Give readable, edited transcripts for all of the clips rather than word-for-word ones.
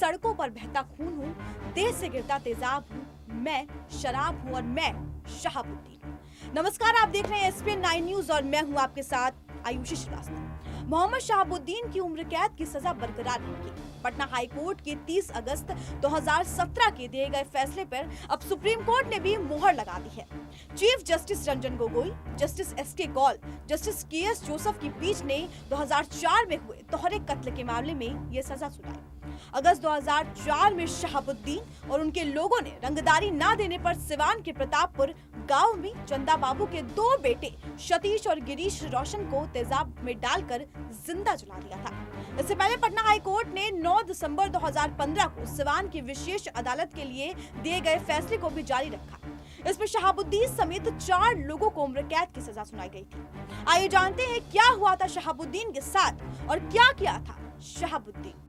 सड़कों पर बहता खून हूँ, देह से गिरता तेजाब हूँ, मैं शराब हूँ और मैं शहाबुद्दीन हूँ। नमस्कार, आप देख रहे हैं एसपीएन 9 न्यूज और मैं हूँ आपके साथ आयुषी श्रीवास्तव। मोहम्मद शहाबुद्दीन की उम्र कैद की सजा बरकरार रहेगी। पटना हाई कोर्ट के 30 अगस्त 2017 के दिए गए फैसले पर अब सुप्रीम कोर्ट ने भी मुहर लगा दी है। Chief justice Ranjan Gogoi, justice SK Kaul, justice KS Joseph की पीठ ने 2004 में हुए दोहरे कत्ल के मामले में ये सजा सुनाई। अगस्त 2004 में शहाबुद्दीन और उनके लोगों ने रंगदारी न देने पर सिवान के प्रतापपुर गांव में चंदा बाबू के 2 बेटे सतीश और गिरीश रोशन को तेजाब में डालकर जिंदा जला दिया था। इससे पहले पटना हाई कोर्ट ने 9 दिसंबर 2015 को सिवान की विशेष अदालत के लिए दिए गए फैसले को भी जारी रखा। इसमें शहाबुद्दीन समेत 4 लोगों को उम्र कैद की सजा सुनाई गई थी। आइए जानते हैं क्या हुआ था शहाबुद्दीन के साथ और क्या किया था शहाबुद्दीन।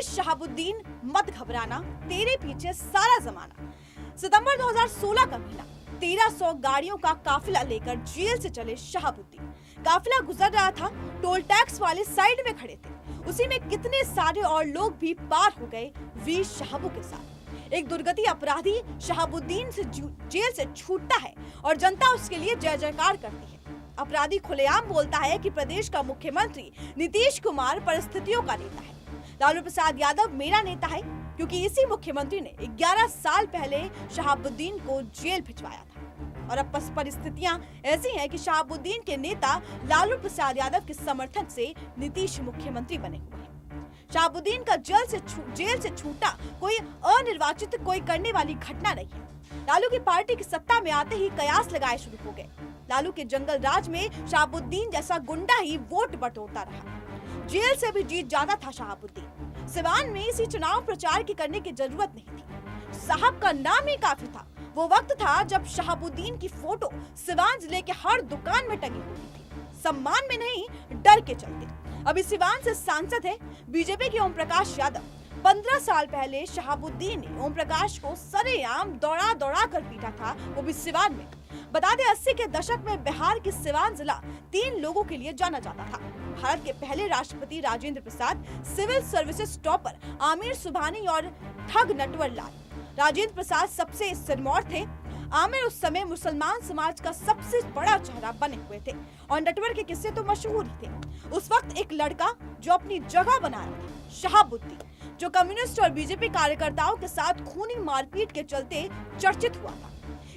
शहाबुद्दीन मत घबराना, तेरे पीछे सारा जमाना। सितंबर 2016 का महीना, 1300 गाड़ियों का काफिला लेकर जेल से चले शहाबुद्दीन। काफिला गुजर रहा था, टोल टैक्स वाले साइड में खड़े थे। उसी में कितने सारे और लोग भी पार हो गए वीर शहाबू के साथ। एक दुर्गति अपराधी शहाबुद्दीन से जेल से छूटता है और जनता उसके लिए जय जयकार करती है। अपराधी खुलेआम बोलता है कि प्रदेश का मुख्यमंत्री नीतीश कुमार परिस्थितियों का नेता है। लालू प्रसाद यादव मेरा नेता है, क्योंकि इसी मुख्यमंत्री ने 11 साल पहले शहाबुद्दीन को जेल भिजवाया था। और अब परिस्थितियां ऐसी हैं कि शहाबुद्दीन के नेता लालू प्रसाद यादव के समर्थन से नीतीश मुख्यमंत्री बने हुए हैं। शहाबुद्दीन का जेल से छूटा कोई अनिर्वाचित कोई करने वाली घटना नहीं है। लालू की पार्टी की सत्ता में आते ही कयास लगाए शुरू हो गए। लालू के जंगल राज में शहाबुद्दीन जैसा गुंडा ही वोट बटोरता रहा। जेल से भी जीत जाता था शहाबुद्दीन। सिवान में इसी चुनाव प्रचार की करने की जरूरत नहीं थी, साहब का नाम ही काफी था। वो वक्त था जब शहाबुद्दीन की फोटो सिवान जिले के हर दुकान में टंगी होती थी, सम्मान में नहीं डर के चलते। अभी सिवान से सांसद है बीजेपी के ओम प्रकाश यादव। 15 साल पहले शहाबुद्दीन ने ओम प्रकाश को सरेआम दौड़ा दौड़ा कर पीटा था, वो भी सिवान में। बता दें 80 के दशक में बिहार की सिवान जिला 3 लोगों के लिए जाना जाता था। भारत के पहले राष्ट्रपति Rajendra Prasad, civil services topper Aamir Subhani और ठग नटवर लाल। राजेंद्र प्रसाद सबसे सिरमौर थे। आमिर उस समय मुसलमान समाज का सबसे बड़ा चेहरा बने हुए थे और नटवर के किस्से तो मशहूर ही थे। उस वक्त एक लड़का जो अपनी जगह बनाया था, शहाबुद्दीन, जो कम्युनिस्ट और बीजेपी कार्यकर्ताओं के साथ खूनी मारपीट के चलते चर्चित हुआ था।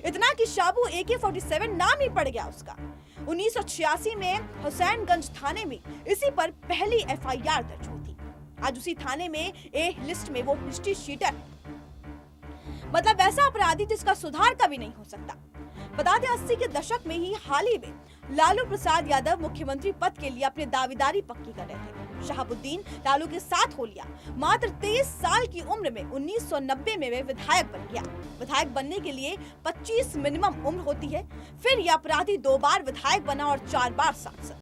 इतना कि शाबू AK-47 नाम ही पड़ गया उसका। 1986 में हुसैनगंज थाने में इसी पर पहली FIR दर्ज हुई थी। आज उसी थाने में ए लिस्ट में वो हिस्ट्री शीटर है, मतलब वैसा अपराधी जिसका सुधार कभी नहीं हो सकता। बता दें 80 के दशक में ही हाल ही में लालू प्रसाद यादव मुख्यमंत्री पद के लिए अपनी दावेदारी पक्की कर रहे थे। शहाबुद्दीन लालू के साथ हो लिया। मात्र 23 साल की उम्र में 1990 में वे विधायक बन गया। विधायक बनने के लिए 25 मिनिमम उम्र होती है। फिर यह अपराधी 2 बार विधायक बना और 4 बार सांसद।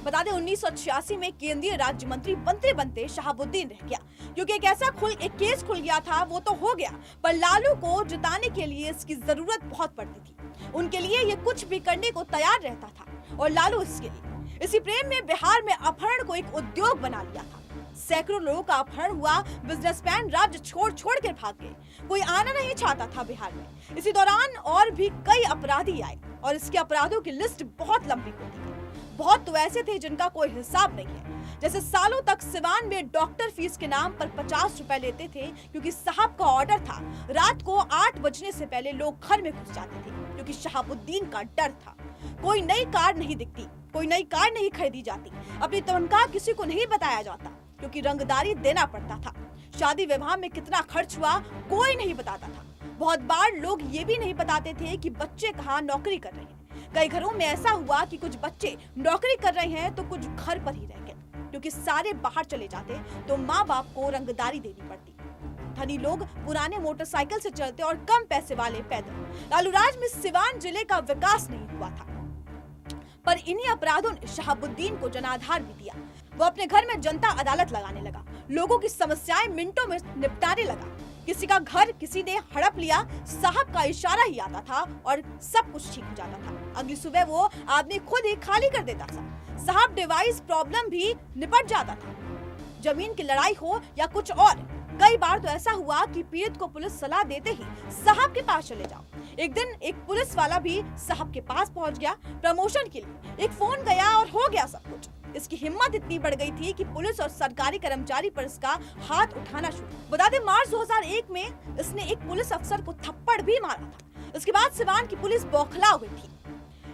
बता दें 1986 में केंद्रीय राज्य मंत्री बनते बनते शहाबुद्दीन रह गया, क्योंकि एक केस खुल गया था। वो तो हो गया, पर लालू को जिताने के लिए इसकी जरूरत बहुत पड़ती थी। उनके लिए ये कुछ भी करने को तैयार रहता था और लालू इसके लिए। इसी प्रेम में बिहार में अपहरण को एक उद्योग बना लिया था। सैकड़ों लोगों का अपहरण हुआ। बिजनेसमैन राज्य छोड़ के भाग गए। कोई आना नहीं चाहता था बिहार में। इसी दौरान और भी कई अपराधी आए और इसके अपराधों की लिस्ट बहुत लंबी होती है। बहुत तो ऐसे थे जिनका कोई हिसाब नहीं है। जैसे सालों तक सिवान में डॉक्टर फीस के नाम पर 50 रुपए लेते थे, क्योंकि साहब का ऑर्डर था। रात को 8 बजने से पहले लोग घर में घुस जाते थे, क्योंकि शहाबुद्दीन का डर था। कोई नई कार नहीं दिखती, कोई नई कार नहीं खरीदी जाती, अपनी तनख्वाह किसी को नहीं बताया जाता क्योंकि रंगदारी देना पड़ता था। शादी विवाह में कितना खर्च हुआ कोई नहीं बताता था। बहुत बार लोग ये भी नहीं बताते थे कि बच्चे कहाँ नौकरी कर रहे हैं। कई घरों में ऐसा हुआ कि कुछ बच्चे नौकरी कर रहे हैं तो कुछ घर पर ही रह गए, क्योंकि सारे बाहर चले जाते तो माँ बाप को रंगदारी देनी पड़ती। धनी लोग पुराने मोटरसाइकिल से चलते और कम पैसे वाले पैदल। लालूराज में सिवान जिले का विकास नहीं हुआ था, पर इन्हीं अपराधों ने शहाबुद्दीन को जनाधार भी दिया। वो अपने घर में जनता अदालत लगाने लगा, लोगों की समस्याएं मिनटों में निपटाने लगा। किसी का घर किसी ने हड़प लिया, साहब का इशारा ही आता था और सब कुछ ठीक हो जाता था। अगली सुबह वो आदमी खुद ही खाली कर देता था। साहब डिवाइस प्रॉब्लम भी निपट जाता था। जमीन की लड़ाई हो या कुछ और, कई बार तो ऐसा हुआ कि पीड़ित को पुलिस सलाह देते ही साहब के पास चले जाओ। एक दिन एक पुलिस वाला भी साहब के पास पहुंच गया प्रमोशन के लिए। एक फोन गया और हो गया सब कुछ। इसकी हिम्मत इतनी बढ़ गई थी कि पुलिस और सरकारी कर्मचारी पर इसका हाथ उठाना शुरू। बता दें, मार्च 2001 में इसने एक पुलिस अफसर को थप्पड़ भी मारा था। इसके बाद सिवान की पुलिस बौखला हुई थी।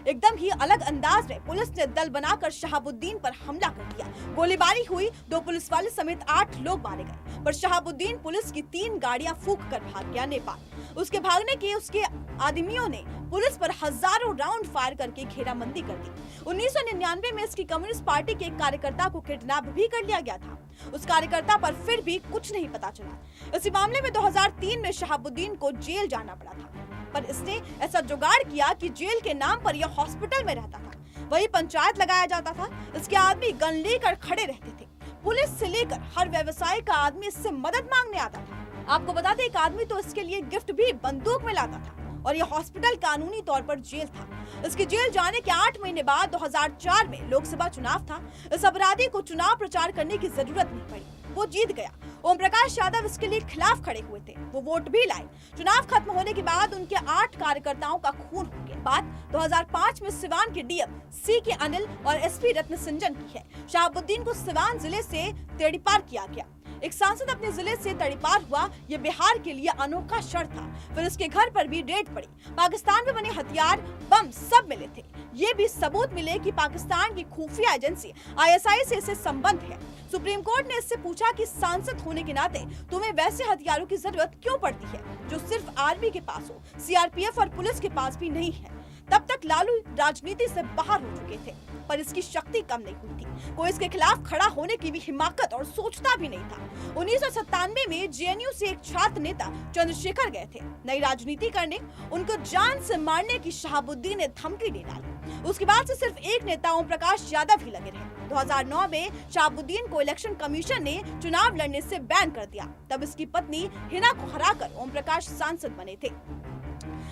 एकदम ही अलग अंदाज में पुलिस ने दल बनाकर शहाबुद्दीन पर हमला कर दिया। गोलीबारी हुई, 2 पुलिस वाले समेत 8 लोग मारे गए, पर शहाबुद्दीन पुलिस की 3 गाड़ियां फूंक कर भाग गया नेपाल। उसके भागने के उसके आदमियों ने पुलिस पर हजारों राउंड फायर करके घेराबंदी कर दी। 1999 में इसकी कम्युनिस्ट पार्टी के एक कार्यकर्ता को किडनैप भी कर लिया गया था। उस कार्यकर्ता पर फिर भी कुछ नहीं पता चला। इसी मामले में 2003 में शहाबुद्दीन को जेल जाना पड़ा था, पर इसने ऐसा जुगाड़ किया कि जेल के नाम पर यह हॉस्पिटल में रहता था। वही पंचायत लगाया जाता था। इसके आदमी गन लेकर खड़े रहते थे। पुलिस से लेकर हर व्यवसाय का आदमी इससे मदद मांगने आता था। आपको बता दें, एक आदमी तो इसके लिए गिफ्ट भी बंदूक में लाता था। और यह हॉस्पिटल कानूनी तौर पर जेल था। इसके जेल जाने के 8 महीने बाद 2004 में लोकसभा चुनाव था। इस अपराधी को चुनाव प्रचार करने की जरूरत नहीं पड़ी, वो जीत गया। ओम प्रकाश यादव इसके लिए खिलाफ खड़े हुए थे, वो वोट भी लाए। चुनाव खत्म होने के बाद उनके 8 कार्यकर्ताओं का खून हो गया। बात 2005 में सिवान के डीएम सी के अनिल और एसपी रत्न सिंजन की है। शहाबुद्दीन को सिवान जिले से तड़ीपार किया गया। एक सांसद अपने जिले से तड़ीपार हुआ, ये बिहार के लिए अनोखा क्षण था। फिर उसके घर पर भी रेड पड़ी। पाकिस्तान में बने हथियार, बम सब मिले थे। ये भी सबूत मिले कि पाकिस्तान की खुफिया एजेंसी आईएसआई से इसे संबंध है। सुप्रीम कोर्ट ने इससे पूछा कि सांसद होने के नाते तुम्हें वैसे हथियारों की जरूरत क्यों पड़ती है जो सिर्फ आर्मी के पास हो, सीआरपीएफ और पुलिस के पास भी नहीं है। तब तक लालू राजनीति से बाहर हो चुके थे, पर इसकी शक्ति कम नहीं हुई थी। कोई इसके खिलाफ खड़ा होने की भी हिम्मत और सोचता भी नहीं था। 1997 में जेएनयू से एक छात्र नेता चंद्रशेखर गए थे नई राजनीति करने। उनको जान से मारने की शहाबुद्दीन ने धमकी दे डाली। उसके बाद से सिर्फ एक नेता ओम प्रकाश यादव ही लगे रहे। 2009 में शहाबुद्दीन को इलेक्शन कमीशन ने चुनाव लड़ने से बैन कर दिया। तब इसकी पत्नी हिना को हराकर ओम प्रकाश सांसद बने थे।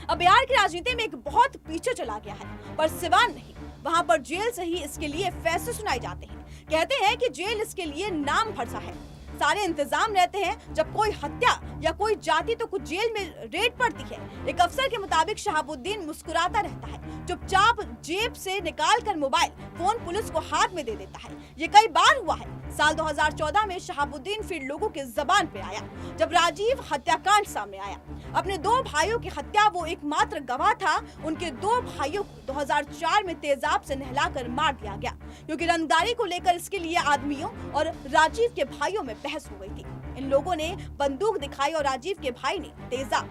अब बिहार की राजनीति में एक बहुत पीछे चला गया है, पर सिवान नहीं। वहां पर जेल से ही इसके लिए फैसले सुनाए जाते हैं। कहते हैं कि जेल इसके लिए नाम भरसा है। सारे इंतजाम रहते हैं। जब कोई हत्या या कोई जाति तो कुछ जेल में रेड पड़ती है। एक अफसर के मुताबिक शहाबुद्दीन मुस्कुराता रहता है, चुपचाप जेब से निकाल कर मोबाइल फोन पुलिस को हाथ में दे देता है। ये कई बार हुआ है। साल 2014 में शहाबुद्दीन फिर लोगों के जबान पे आया जब राजीव हत्याकांड सामने आया। अपने 2 भाइयों की हत्या वो एकमात्र गवाह था। उनके 2 भाइयों को 2004 में तेजाब से नहलाकर मार दिया गया, क्योंकि रंगदारी को लेकर इसके लिए आदमियों और राजीव के भाइयों में बहस हो गई थी। इन लोगों ने बंदूक दिखाई और राजीव के भाई ने तेजाब।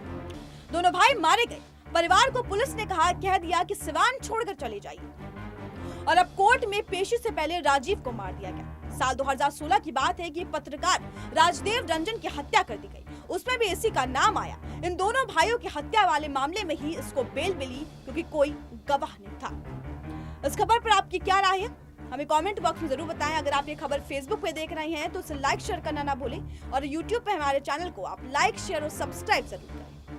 दोनों भाई मारे गए। परिवार को पुलिस ने कह दिया कि सिवान छोड़कर चले जाइए, और अब कोर्ट में पेशी से पहले राजीव को मार दिया गया। साल 2016 की बात है कि पत्रकार राजदेव रंजन की हत्या कर दी गई। उसमें भी इसी का नाम आया। इन दोनों भाइयों की हत्या वाले मामले में ही इसको बेल मिली, क्योंकि कोई गवाह नहीं था। इस खबर पर आपकी क्या राय है, हमें कमेंट बॉक्स में जरूर बताएं। अगर आप ये खबर फेसबुक पे देख रहे हैं तो इसे लाइक शेयर करना ना भूलें, और यूट्यूब पे हमारे चैनल को आप लाइक शेयर और सब्सक्राइब जरूर करें।